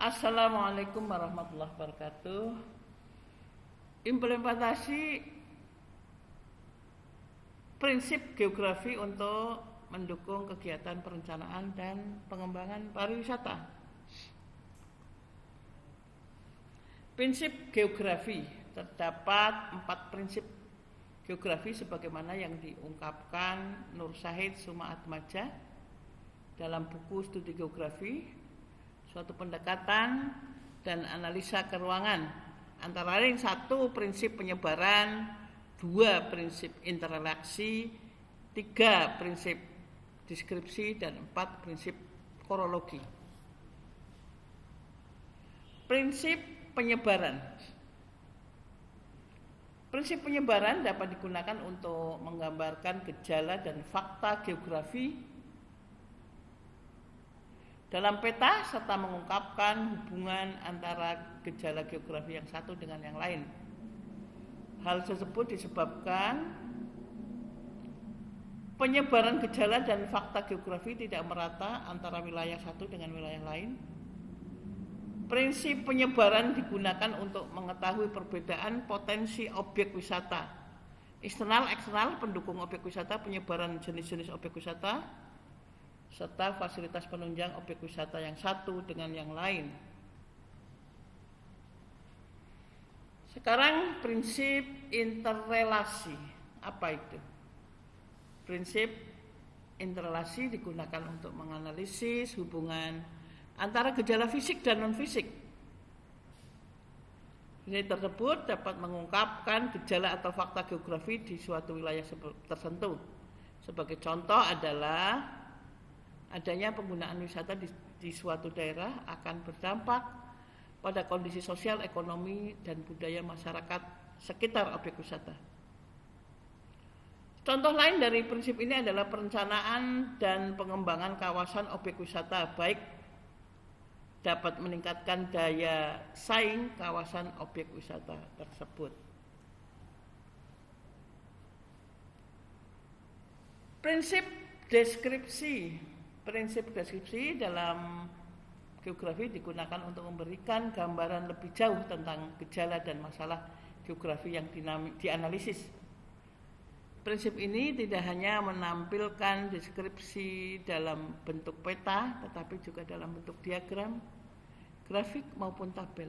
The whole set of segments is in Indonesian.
Assalamualaikum warahmatullahi wabarakatuh. Implementasi prinsip geografi untuk mendukung kegiatan perencanaan dan pengembangan pariwisata. Prinsip geografi, terdapat 4 prinsip geografi sebagaimana yang diungkapkan Nur Syahid Sumaatmaja dalam buku Studi Geografi, suatu pendekatan dan analisa keruangan, antara lain 1 prinsip penyebaran, 2 prinsip interrelaksi, 3 prinsip deskripsi, dan 4 prinsip korologi. Prinsip penyebaran. Prinsip penyebaran dapat digunakan untuk menggambarkan gejala dan fakta geografi dalam peta serta mengungkapkan hubungan antara gejala geografi yang satu dengan yang lain. Hal tersebut disebabkan penyebaran gejala dan fakta geografi tidak merata antara wilayah satu dengan wilayah lain. Prinsip penyebaran digunakan untuk mengetahui perbedaan potensi objek wisata, eksternal, pendukung objek wisata, penyebaran jenis-jenis objek wisata, serta fasilitas penunjang objek wisata yang satu dengan yang lain. Sekarang prinsip interrelasi. Apa itu? Prinsip interrelasi digunakan untuk menganalisis hubungan antara gejala fisik dan non-fisik. Ini tersebut dapat mengungkapkan gejala atau fakta geografi di suatu wilayah tertentu. Sebagai contoh adalah adanya penggunaan wisata di suatu daerah akan berdampak pada kondisi sosial, ekonomi, dan budaya masyarakat sekitar objek wisata. Contoh lain dari prinsip ini adalah perencanaan dan pengembangan kawasan objek wisata, baik dapat meningkatkan daya saing kawasan objek wisata tersebut. Prinsip deskripsi. Prinsip deskripsi dalam geografi digunakan untuk memberikan gambaran lebih jauh tentang gejala dan masalah geografi yang dianalisis. Prinsip ini tidak hanya menampilkan deskripsi dalam bentuk peta, tetapi juga dalam bentuk diagram, grafik maupun tabel.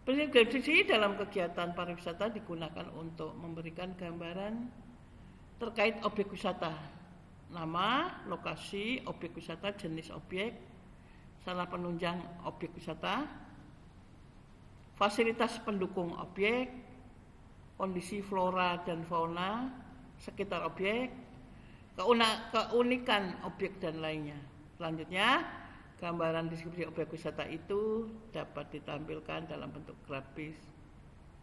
Prinsip deskripsi dalam kegiatan pariwisata digunakan untuk memberikan gambaran terkait objek wisata, nama, lokasi, objek wisata, jenis objek, sarana penunjang objek wisata, fasilitas pendukung objek, kondisi flora dan fauna sekitar objek, keunikan objek dan lainnya. Selanjutnya, gambaran deskripsi objek wisata itu dapat ditampilkan dalam bentuk grafis,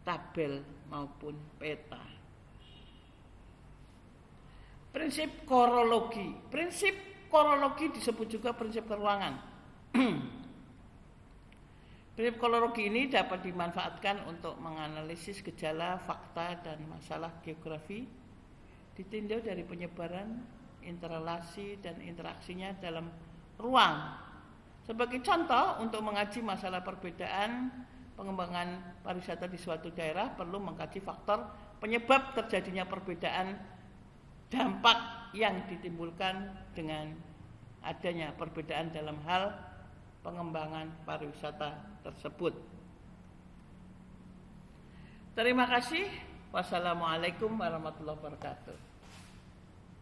tabel maupun peta. Prinsip korologi. Prinsip korologi disebut juga prinsip keruangan. Prinsip korologi ini dapat dimanfaatkan untuk menganalisis gejala, fakta, dan masalah geografi ditinjau dari penyebaran, interrelasi, dan interaksinya dalam ruang. Sebagai contoh, untuk mengaji masalah perbedaan pengembangan pariwisata di suatu daerah perlu mengkaji faktor penyebab terjadinya perbedaan dampak yang ditimbulkan dengan adanya perbedaan dalam hal pengembangan pariwisata tersebut. Terima kasih. Wassalamualaikum warahmatullahi wabarakatuh.